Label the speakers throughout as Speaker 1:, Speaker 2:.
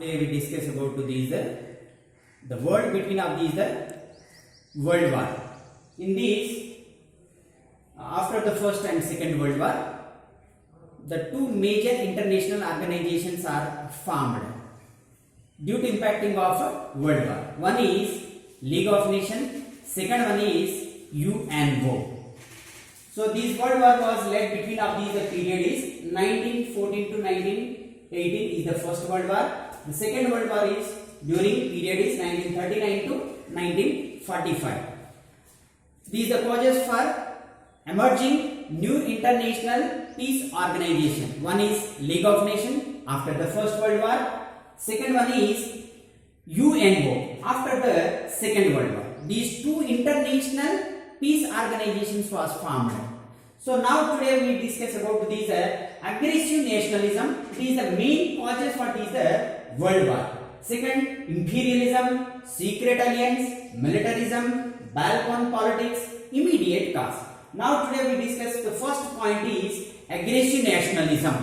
Speaker 1: Today we discuss about these the world between of these the World War. In these, after the First and Second World War, the two major international organizations are formed due to impacting of World War. One is League of Nations, second one is UNO. So this World War was led between of these the period is 1914 to 1918 is the First World War. The Second World War is during period is 1939 to 1945. These are the causes for emerging new international peace organization. One is League of Nations after the First World War. Second one is UNO after the Second World War. These two international peace organizations was formed. So now today we discuss about these aggressive nationalism. These are the main causes for this World War. Second, imperialism, secret alliance, militarism, Balkan politics, immediate cause. Now today we discuss the first point is aggressive nationalism.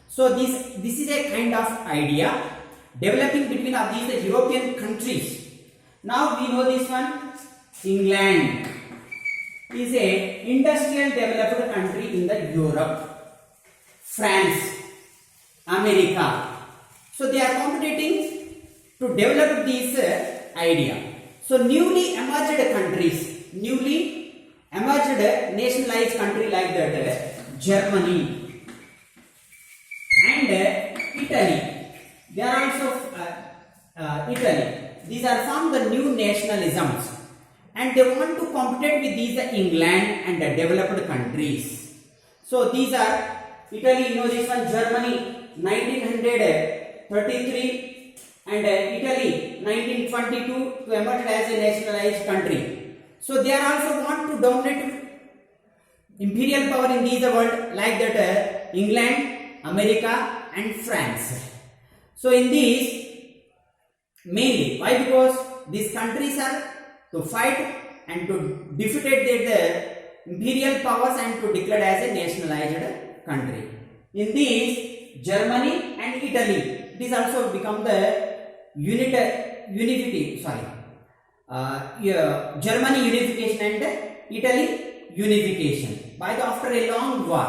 Speaker 1: So this is a kind of idea developing between of these European countries. Now we know this one, England is a industrial developed country in the Europe, France, America. So they are competing to develop this idea. So newly emerged countries, newly emerged nationalized country like that, Germany and Italy. They are also Italy. These are from the new nationalisms. And they want to compete with these England and the developed countries. So these are Italy, you know this one, Germany 1933 and Italy 1922 to emerge as a nationalized country. So they are also want to dominate imperial power in this world like that England, America and France. So in these mainly, why? Because these countries are to fight and to defeat the imperial powers and to declare as a nationalized country. In these, Germany and Italy, this also become the Germany unification and Italy unification after a long war.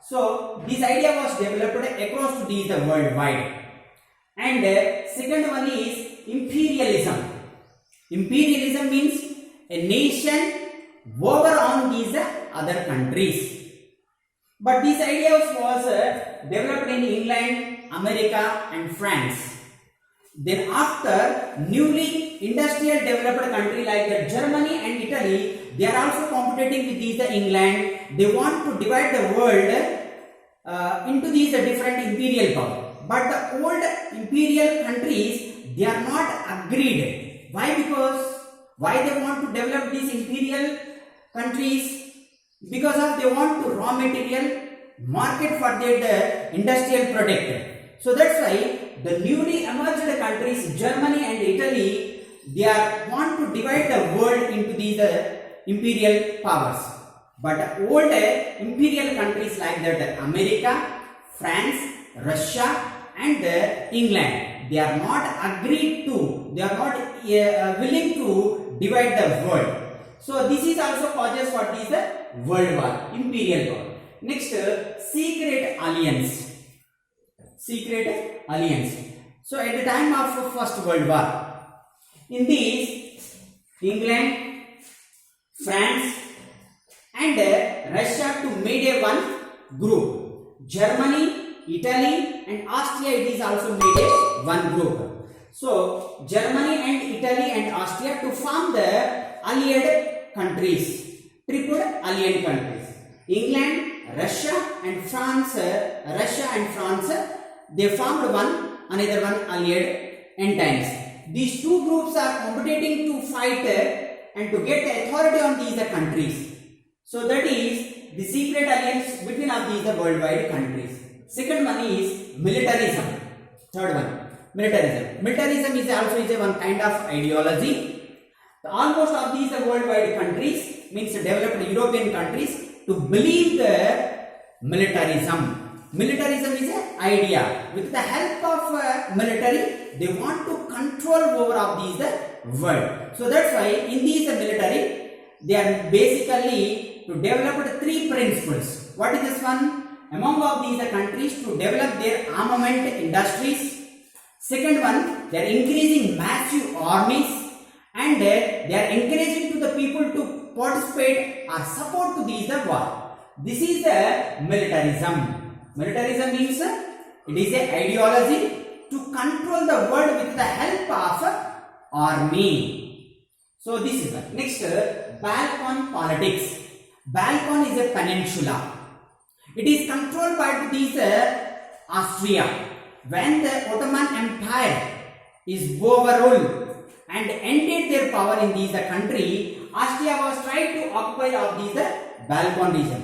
Speaker 1: So this idea was developed across the worldwide. And second one is imperialism. Imperialism means a nation over on these other countries. But this idea was developed in England, America and France. Then after newly industrial developed country like Germany and Italy, they are also competing with these England. They want to divide the world into these different imperial power. But the old imperial countries, they are not agreed. Why? Because why they want to develop these imperial countries? Because of they want to raw material market for their industrial product. So that's why the newly emerged countries, Germany and Italy, they are want to divide the world into these imperial powers. But old imperial countries like that America, France, Russia and England, they are not agreed to, they are not willing to divide the world. So this is also causes for this World War, imperial war. Next, secret alliance. Secret alliance. So at the time of First World War, in these England, France and Russia to made a one group. Germany, Italy and Austria, it is also made a one group. So Germany and Italy and Austria to form the allied countries, triple allied countries. England, Russia and France, they formed another one allied entities. These two groups are competing to fight and to get the authority on these countries. So that is the secret alliance between of these worldwide countries. Second one is militarism. Third one, militarism. Militarism is also one kind of ideology. Almost of these worldwide countries, means developed European countries, to believe the militarism. Militarism is an idea. With the help of military, they want to control over of these the world. So that's why in these military, they are basically to develop three principles. What is this one? Among of these countries to develop their armament industries. Second one, they are increasing massive armies, and they are encouraging to the people to participate or support to these war. This is the militarism. Militarism means it is an ideology to control the world with the help of army. So this is the next Balkan politics. Balkan is a peninsula. It is controlled by these Austria. When the Ottoman Empire is overruled and ended their power in this country, Austria was trying to occupy of this Balkan region.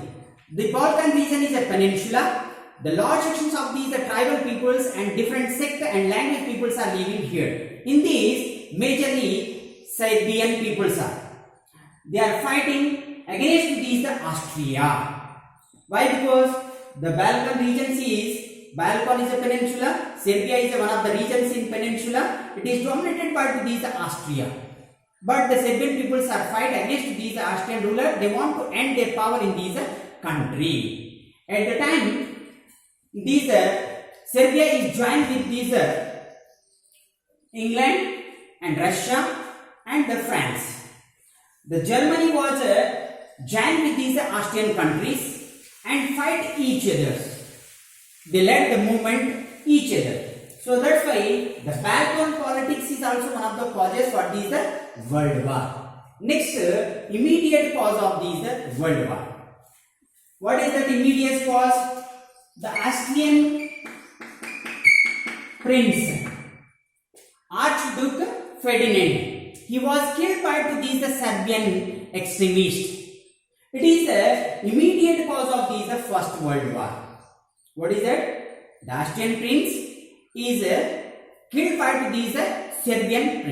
Speaker 1: The Balkan region is a peninsula. The large sections of these tribal peoples and different sect and language peoples are living here. In these, majorly Serbian peoples are. They are fighting against these Austria. Why? Because the Balkan region is Balkan is a peninsula. Serbia is one of the regions in peninsula. It is dominated by these Austria. But the Serbian peoples are fight against these Austrian ruler. They want to end their power in this country. At the time, these Serbia is joined with these England and Russia and the France. The Germany was joined with these Austrian countries and fight each other. They led the movement each other. So that's why the Balkan politics is also one of the causes for this world war. Next, immediate cause of this world war. What is that immediate cause? The Austrian prince, Archduke Ferdinand. He was killed by these Serbian extremists. It is the immediate cause of this First World War. What is that? The Austrian prince is killed by these Serbian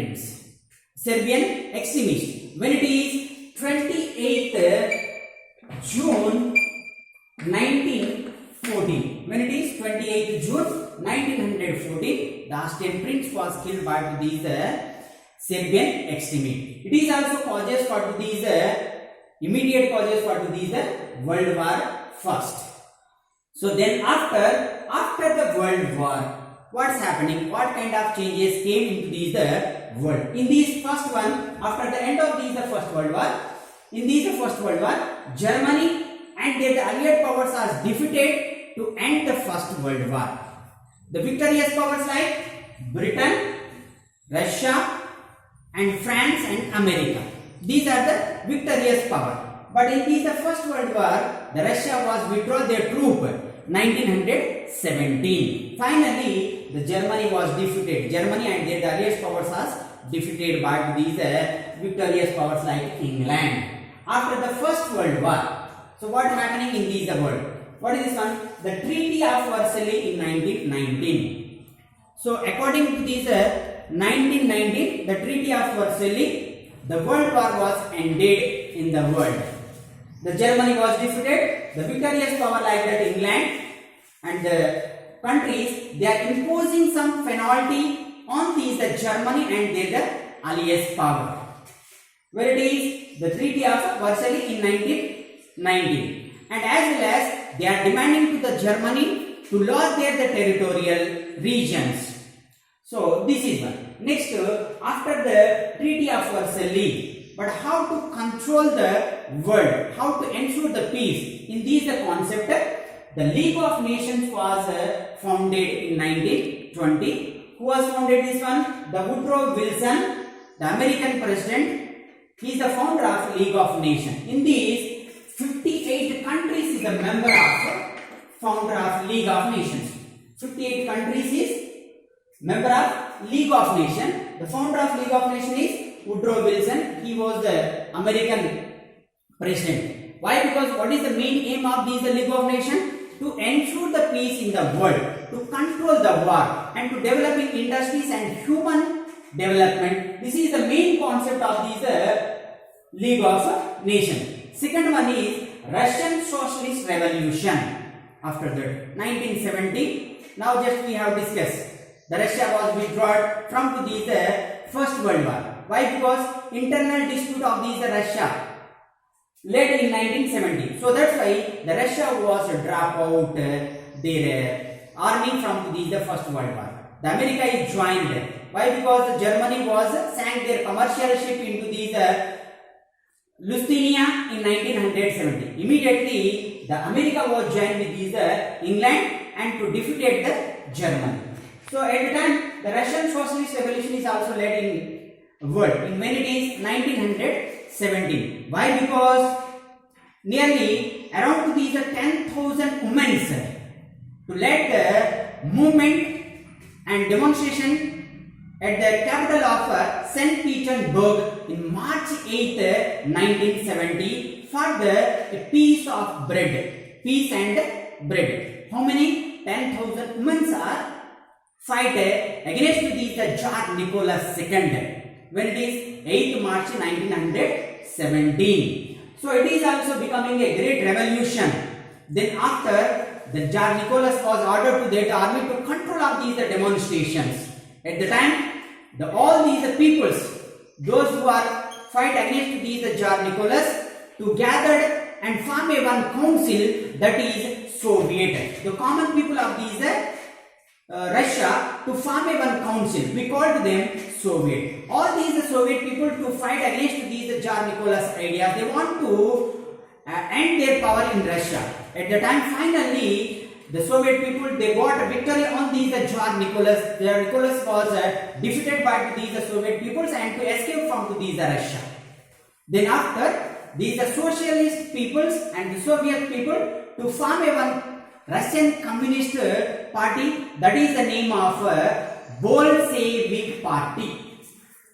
Speaker 1: extremists. When it is 28th June 1914. When it is 28th June 1914, the Austrian prince was killed by these Serbian extremists. It is also causes for these immediate causes for these World War first. So then after the World War, what's happening? What kind of changes came into this world? In this first one, after the end of this First World War, in this First World War, Germany and their allied powers are defeated to end the First World War. The victorious powers like Britain, Russia and France and America. These are the victorious power. But in this First World War, the Russia was withdraw their troop 1917. Finally, the Germany was defeated. Germany and their allied powers are defeated by these victorious powers like England. After the First World War, so what happening in this world? What is this one? The Treaty of Versailles in 1919. So according to this 1919, the Treaty of Versailles, the World War was ended in the world. The Germany was defeated. The victorious power like that England and the countries, they are imposing some penalty on these the Germany and their allies power. Where it is the Treaty of Versailles in 1919, and as well as they are demanding to the Germany to lose their territorial regions. So this is one. Next, after the Treaty of Versailles, but how to control the world, how to ensure the peace? In this concept, the League of Nations was founded in 1920. Who was founded this one? The Woodrow Wilson, the American president. He is the founder of League of Nations. In these 58 countries is the member of founder of League of Nations. 58 countries is member of League of Nations. The founder of League of Nations is Woodrow Wilson. He was the American president. Why? Because what is the main aim of this League of Nations? To ensure the peace in the world, to control the war, and to developing industries and human development. This is the main concept of this League of Nations. Second one is Russian Socialist Revolution. after that 1970. Now just we have discussed the Russia was withdrawn from to these First World War. Why? Because internal dispute of these Russia led in 1970. So that's why the Russia was drop out their army from the First World War. The America is joined. Why? Because Germany was sank their commercial ship into these Lusitania in 1970. Immediately, the America was joined with these England and to defeat the Germany. So at the time, the Russian Socialist Revolution is also led in world. In many days, 1917. Why? Because nearly around these 10,000 women to lead the movement and demonstration at the capital of St. Petersburg in March 8, 1970 for the peace of bread, peace and bread. How many? 10,000 women are fight against the Tsar Nicholas II when it is 8 March 1917. So it is also becoming a great revolution. Then after the Tsar Nicholas was ordered to that army to control of these demonstrations. At the time, all these peoples, those who are fight against these Tsar Nicholas, to gather and form a one council, that is Soviet. The common people of these Russia to form a one council. We called them Soviet. All these Soviet people to fight against these Tsar Nicholas ideas. They want to end their power in Russia. At the time, finally, the Soviet people, they got a victory on these Tsar Nicholas. Tsar Nicholas was defeated by these Soviet peoples and to escape from these Russia. Then after, these socialist peoples and the Soviet people to form a one Russian Communist Party, that is the name of Bolshevik Party.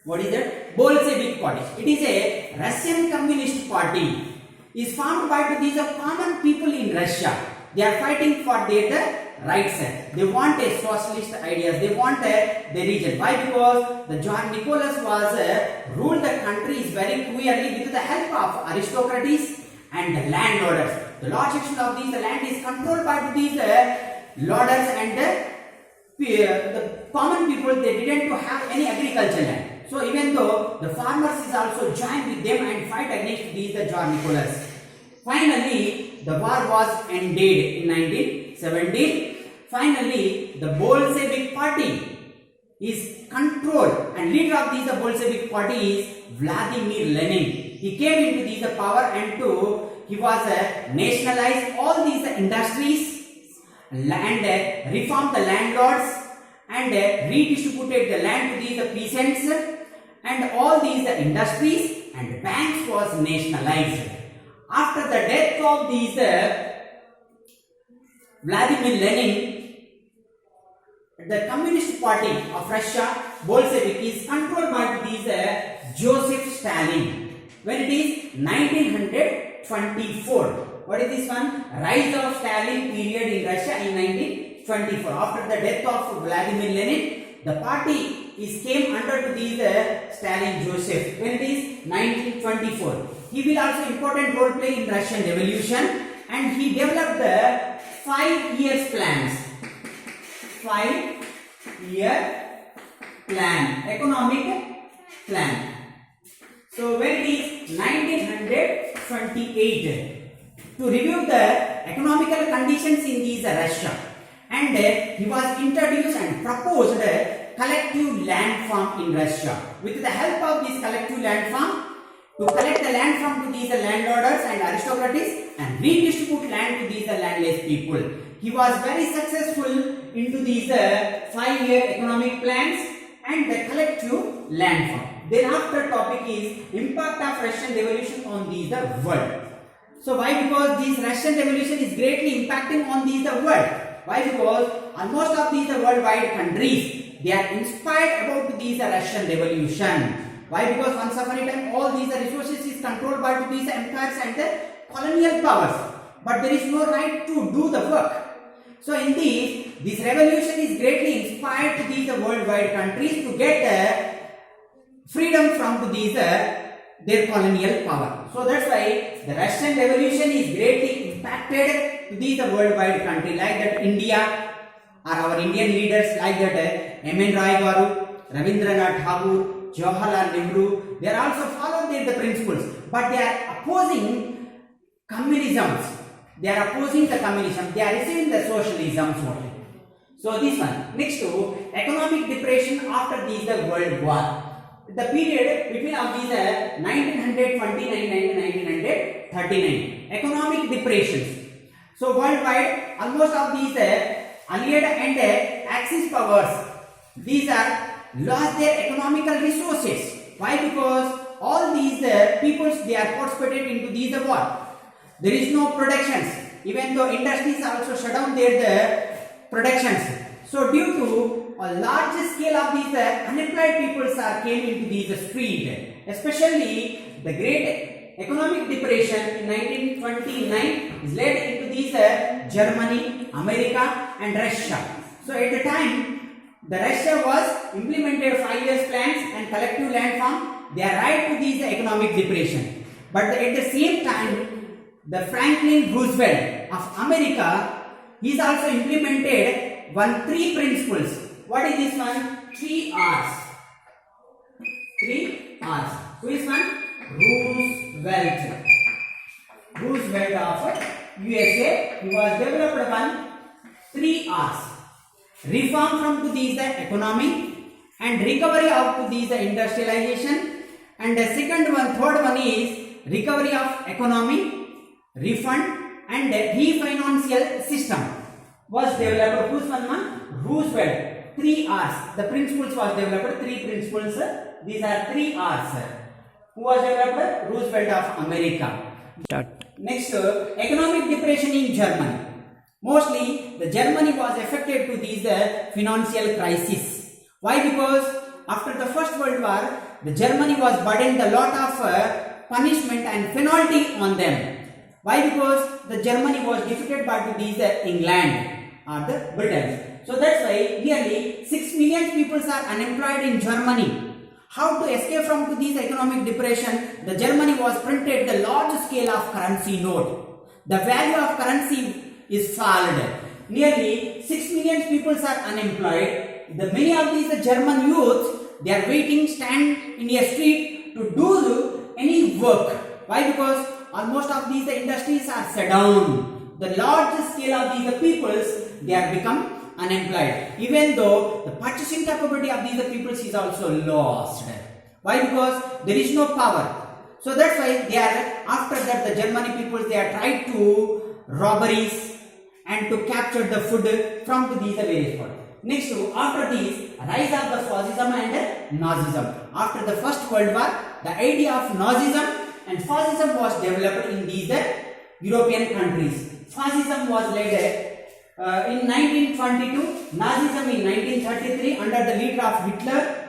Speaker 1: What is that? Bolshevik Party. It is a Russian Communist Party. Is formed by these common people in Russia. They are fighting for their rights. They want a socialist ideas. They want the region. Why? Because the Tsar Nicholas was ruled the country is very clearly with the help of aristocrats and the landlords. The large section of these land is controlled by these lords and the common people. They didn't have any agricultural land. So even though the farmers is also joined with them and fight against these Tsar Nicholas. Finally, the war was ended in 1917. Finally, the Bolshevik Party is controlled and leader of this Bolshevik Party is Vladimir Lenin. He came into this power and he was nationalized all these industries and reformed the landlords and redistributed the land to these peasants and all these industries and banks was nationalized. After the death of these Vladimir Lenin, the Communist Party of Russia, Bolshevik, is controlled by these Joseph Stalin. When it is 1924, what is this one? Rise of Stalin period in Russia in 1924. After the death of Vladimir Lenin, the party came under these Stalin Joseph. When it is 1924. He will also important role play in Russian Revolution and he developed the 5 years plans. 5-year plan, economic plan. So when it is 1928 to review the economical conditions in these Russia and he was introduced and proposed a collective land farm in Russia. With the help of this collective land farm, to collect the land from these landlords and aristocrats and redistribute land to these landless people. He was very successful into these 5-year economic plans and the collective land farm. Then after topic is impact of Russian Revolution on these world. So why? Because this Russian Revolution is greatly impacting on these world. Why? Because almost of these worldwide countries, they are inspired about these Russian Revolution. Why? Because once upon a time all these resources is controlled by these empires and the colonial powers, but there is no right to do the work. So in this revolution is greatly inspired to these worldwide countries to get freedom from these their colonial power. So that's why the Russian Revolution is greatly impacted to these worldwide country like that India or our Indian leaders like that M.N. Roy Garu, Rabindranath Tagore, Jawaharlal Nehru, they are also following the principles, but they are opposing communism. They are opposing the communism. They are receiving the socialism only. So this one. Next to economic depression after this the World War. The period between of these 1929 and 1939. Economic depressions. So worldwide, almost of these Allied and Axis powers, these are lost their economical resources. Why? Because all these peoples, they are participated into these war. There is no productions. Even though industries also shut down their productions. So due to a large scale of these unemployed peoples are came into these street. Especially the great economic depression in 1929 is led into these Germany, America and Russia. So at the time, the Russia was implemented 5 years plans and collective land farm. They are right to these economic depression. But at the same time, the Franklin Roosevelt of America, he is also implemented 3 principles. What is this one? 3 R's. 3 R's. Who is one? Roosevelt. Roosevelt of USA. He was developed 3 R's. Reform from to these economy and recovery of to these industrialization. And the third one is recovery of economy, refund and refinancial system was developed. Who's one? Roosevelt. 3 R's. The principles was developed. 3 principles. These are 3 R's. Who was developed? Roosevelt of America. Next, economic depression in Germany. Mostly, the Germany was affected to these financial crisis. Why? Because after the First World War, the Germany was burdened a lot of punishment and penalty on them. Why? Because the Germany was defeated by these England or the Britain. So that's why nearly 6 million people are unemployed in Germany. How to escape from to this economic depression? The Germany was printed the large scale of currency note. The value of currency is fallen. Nearly 6 million people are unemployed. The many of these German youths, they are waiting stand in a street to do any work. Why? Because almost of these industries are shut down. The large scale of these peoples, they are become unemployed. Even though the purchasing capability of these peoples is also lost. Why? Because there is no power. So that's why they are, after that the Germany peoples, they are trying to robberies and to capture the food from these various parts. Next, after this, rise of the fascism and Nazism. After the First World War, the idea of Nazism and fascism was developed in these European countries. Fascism was led in 1922, Nazism in 1933 under the leader of Hitler,